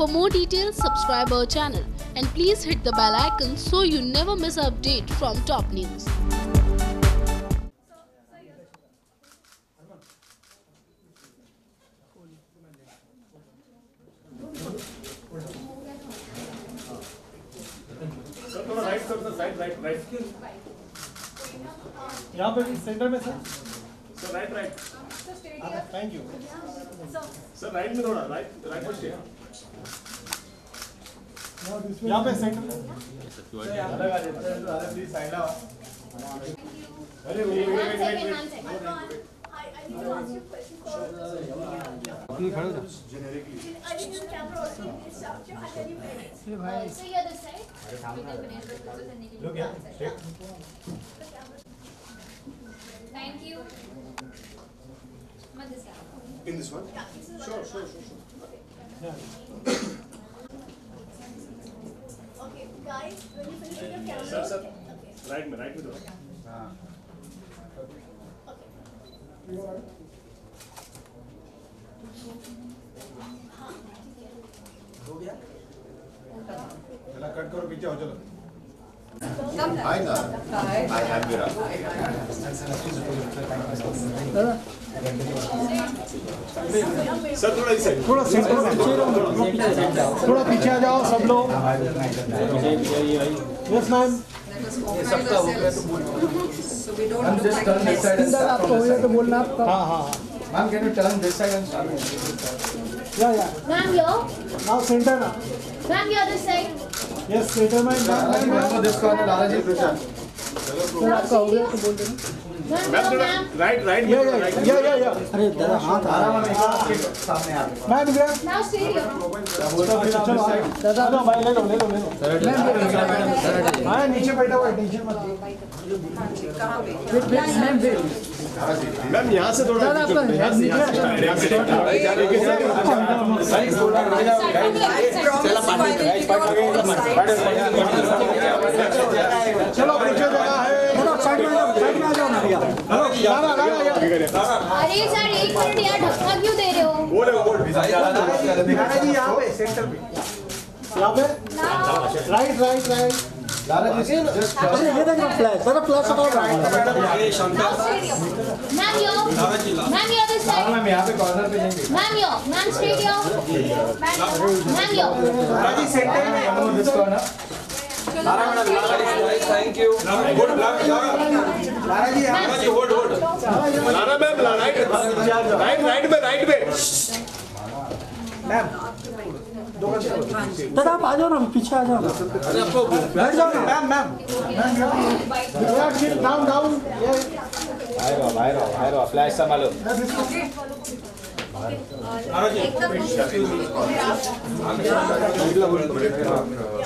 For more details, subscribe our channel and please hit the bell icon so you never miss an update from top news. Right यहाँ पे centre में sir right thank you sir right में थोड़ा right पर stay यहाँ पे centre please side आओ अरे wait I need to ask you a question for generically. I need the camera also in structure and then you play it. So you're this side. Look, yeah. Thank you. In this one? Yeah. Sure. Okay. Yeah. Okay, guys, when you finish with your camera. Sir. Okay. Right में दो. हो गया चला cut करो पीछे हो चलो Hi, I am Vira. Sir थोड़ा पीछे आ जाओ सब लोग यस मैम सबका हो गया तो बोलो आपको हो गया तो बोलना आपका हाँ ma'am can U turn this side and start या Ma'am, you're? नाउ सेंटर ना Ma'am, you're this side. Yes centre ma'am this corner Lala ji please चलो आपका हो गया तो बोल देना Ma'am, राइट या अरे दादा हाथ आ रहा है सामने आ मैम गया now stay here. दादा भाई ले लो हां नीचे बैठा हुआ टेंशन मत मैम यहां से थोड़ा चलो पीछे जगह है साइड में आ जाओ ना भैया अरे सर 1 मिनट यार धक्का क्यों दे रहे हो? बोल दिखाना जी यहाँ पे सेंटर पे यहाँ पे राइट लाला जी ये देखो फ्लैश जरा फ्लैश हटाओ Ma'am, you're this side. Ma'am यहाँ पे कॉर्नर पे जाएंगे Ma'am, straight here. Ma'am, you're. Lala ji centre में this corner thank you good luck Lala ji hold Lala ma'am right में मैम दादा आप आ जाओ ना पीछे आ जाओ अरे आपको बैठ जाओ मैम डाउन आएगा फ्लैश संभालो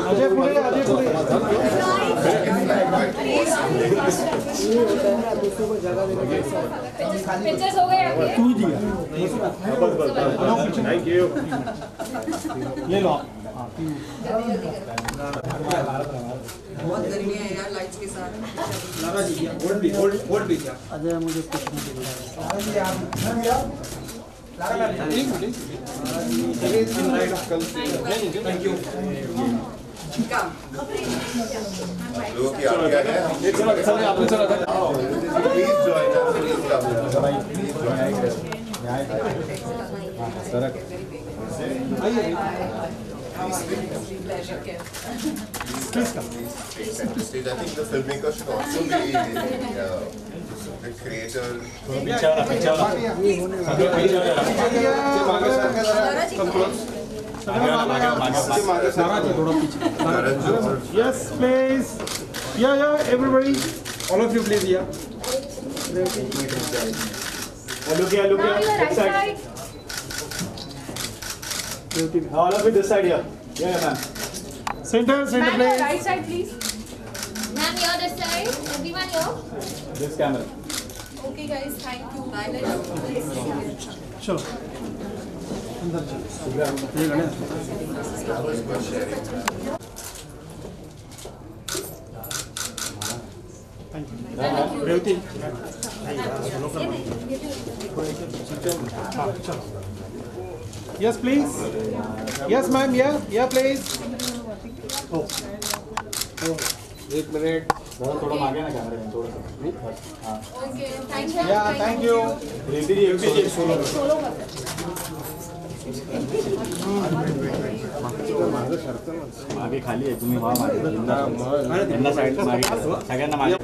अजय पूरे Pictures हो गए आपके? तू दिया थैंक यू ले लो बहुत गर्मी है यार लाइट्स के साथ। लाला जी होल्ड भी क्या अजय मुझे कुछ नहीं दिख रहा थैंक यू लोगों की आज्ञा है आपने चला था please join please I think the filmmaker should also be the creator. Yes, please. Yeah, everybody. all of you please here Look here. Now you're right side. All of you this side here. Yeah, ma'am. Center, Ma'am, you're please. right side, please. Ma'am, you're this side. Everyone here. This camera. Okay, guys. Thank you. Bye. चलो अंदर चलो ये Ganesh thank you Revati चलो Yes, please. Yes, ma'am. Yeah, yeah, please. एक minute थोड़ा मागे ना कैमरे में थोड़ा सा Okay, thank you. Yeah, thank you. Revati जी एक सोलो मागे खाली आहे तुम्ही वहाँ मागे त्यांना साईड मागे सगळ्यांना मागे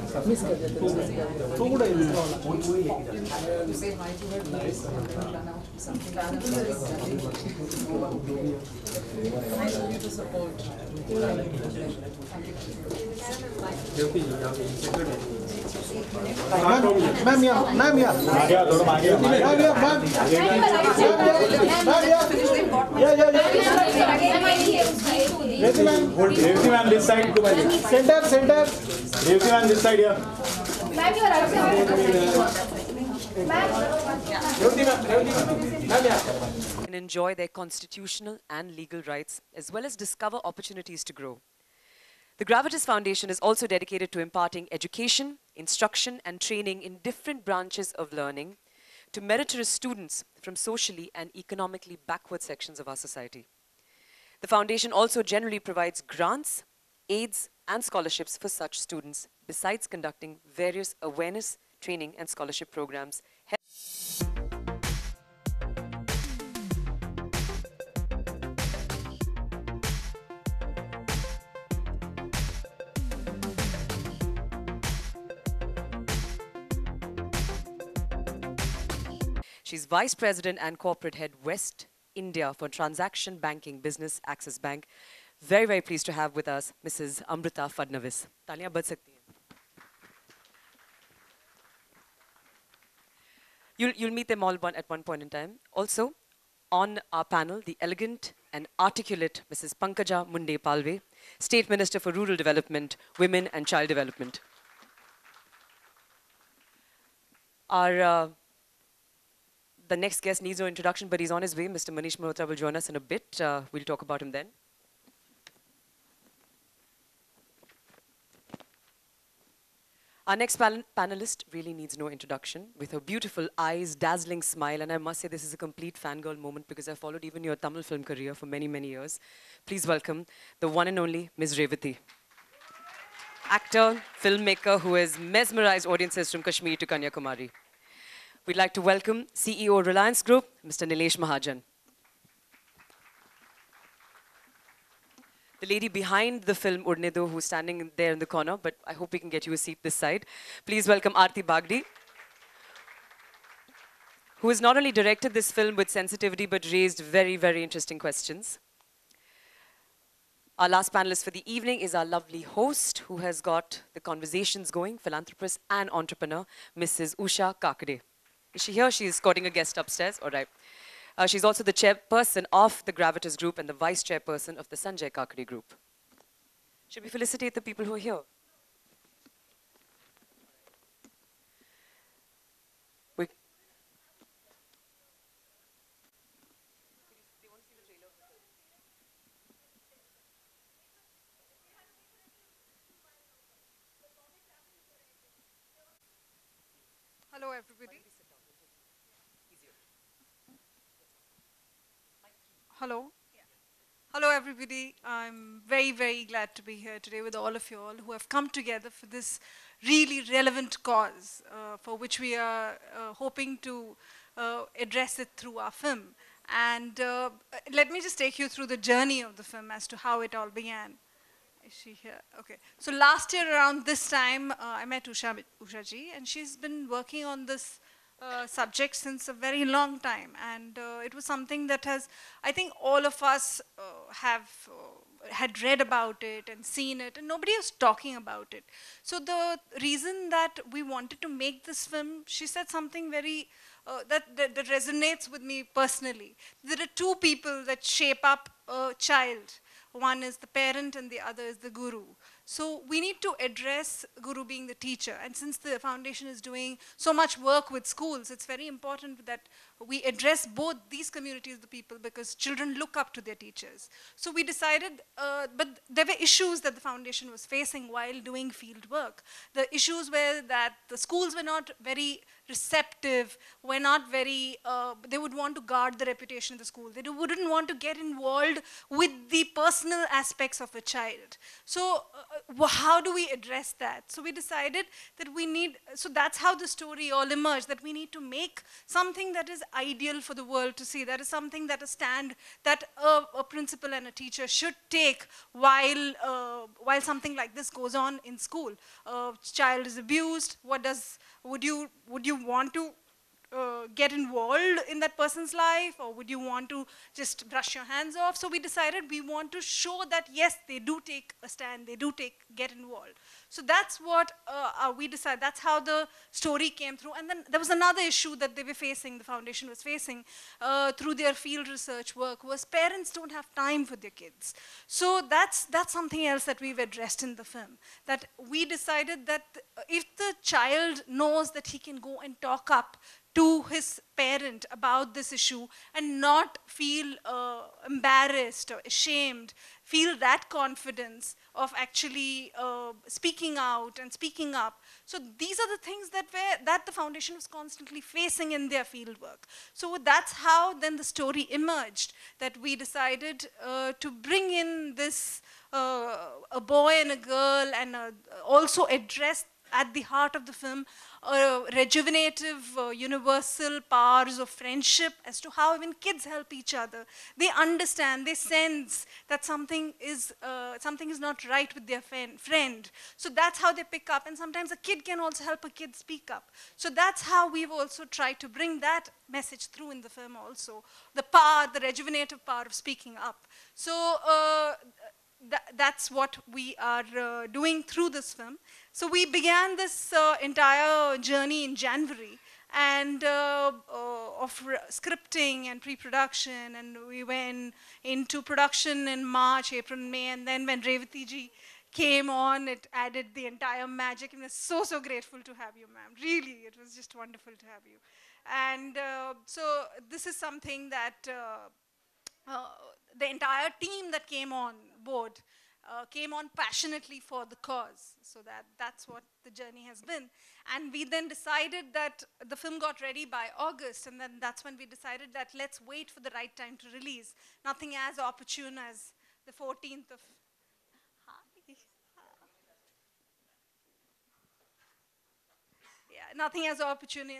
You say hi to her, please. Something nice of you to support. Ma'am, yeah, ma'am, yeah. मागे आ, थोडं मागे आ, मागे आ. Ma'am, yeah, ma'am. Ma'am, yeah. Yeah, yeah. Revati, ma'am. Revati ma'am this side to मागे Center, center. Revati ma'am this side या Ma'am, you are outside. And enjoy their constitutional and legal rights, as well as discover opportunities to grow. The Gravitas Foundation is also dedicated to imparting education, instruction, and training in different branches of learning to meritorious students from socially and economically backward sections of our society. The foundation also generally provides grants, aids, and scholarships for such students, besides conducting various awareness, training, and scholarship programs. She's Vice President and Corporate Head, West India for Transaction Banking Business, Axis Bank. Very, very pleased to have with us Mrs. Amrita Fadnavis. Taliyan baj sakti hain. You'll meet them all at one point in time. Also, on our panel, the elegant and articulate Mrs. Pankaja Munde Palve, State Minister for Rural Development, Women and Child Development. The next guest needs no introduction, but he's on his way. Mr. Manish Malhotra will join us in a bit. We'll talk about him then. Our next panelist really needs no introduction. With her beautiful eyes, dazzling smile, and I must say this is a complete fangirl moment because I followed even your Tamil film career for many, many years. Please welcome the one and only Ms. Revati. Actor, filmmaker who has mesmerized audiences from Kashmir to Kanyakumari. We'd like to welcome CEO Reliance Group, Mr. Nilesh Mahajan. The lady behind the film Udne Do, who's standing there in the corner, but I hope we can get you a seat this side. Please welcome Aarti Bagdi, who has not only directed this film with sensitivity, but raised very, very interesting questions. Our last panelist for the evening is our lovely host, who has got the conversations going, philanthropist and entrepreneur, Mrs. Usha Kakade. Is she here? She is escorting a guest upstairs. All right. She's also the chairperson of the Gravitas Group and the vice chairperson of the Sanjay Kakade Group. Should we felicitate the people who are here? Hello, everybody. Hello. Hello, everybody. I'm very, very glad to be here today with all of you all who have come together for this really relevant cause for which we are hoping to address it through our film. And let me just take you through the journey of the film as to how it all began. Is she here? Okay. So last year around this time, I met Usha ji, and she's been working on this subject since a very long time, and it was something that has, I think all of us had read about it and seen it, and nobody was talking about it. So the reason that we wanted to make this film, she said something very, that resonates with me personally. There are two people that shape up a child. One is the parent and the other is the guru. So we need to address Guru being the teacher. And since the foundation is doing so much work with schools, it's very important that we address both these communities, the people, because children look up to their teachers. So we decided, but there were issues that the foundation was facing while doing field work. The issues were that the schools were not very receptive, were not very, they would want to guard the reputation of the school. They wouldn't want to get involved with the personal aspects of a child. So how do we address that? So we decided that we need, so that's how the story all emerged, that we need to make something that is ideal for the world to see. That is something that that a principal and a teacher should take while something like this goes on in school. Child is abused. Would you want to get involved in that person's life, or would you want to just brush your hands off? So we decided we want to show that yes, they do take a stand, they do get involved. So that's what we decided, that's how the story came through. And then there was another issue that they were facing, the foundation was facing through their field research work, was parents don't have time for their kids. So that's something else that we've addressed in the film, that we decided that if the child knows that he can go and talk up to his parent about this issue and not feel embarrassed or ashamed, feel that confidence of actually speaking out and speaking up. So these are the things that the foundation was constantly facing in their field work. So that's how then the story emerged, that we decided to bring in this, a boy and a girl, and also address at the heart of the film, rejuvenative, universal powers of friendship, as to how even kids help each other. They understand, they sense that something is not right with their friend. So that's how they pick up. And sometimes a kid can also help a kid speak up. So that's how we've also tried to bring that message through in the film also. The power, the rejuvenative power of speaking up. So that's what we are doing through this film. So we began this entire journey in January, and of scripting and pre-production, and we went into production in March, April, May, and then when Revati ji came on, it added the entire magic, and we're so, so grateful to have you, ma'am. Really, it was just wonderful to have you. And so this is something that the entire team that came on board came on passionately for the cause. So that's what the journey has been. And we then decided that the film got ready by August, and then that's when we decided that let's wait for the right time to release. Nothing as opportune as the 14th of... Nothing as opportune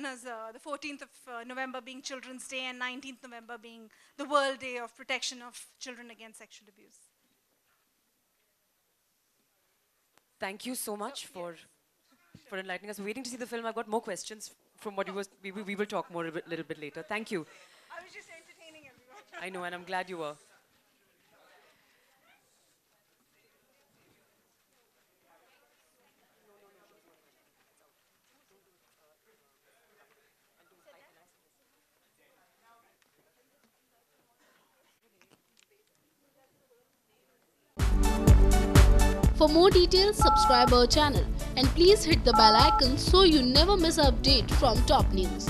as the 14th of November being Children's Day, and 19th November being the World Day of Protection of Children Against Sexual Abuse. Thank you so much for enlightening us. We're waiting to see the film. I've got more questions from what we will talk more a little bit later. Thank you. I was just entertaining everyone. I know, and I'm glad you were. For more details, subscribe our channel and please hit the bell icon so you never miss an update from top news.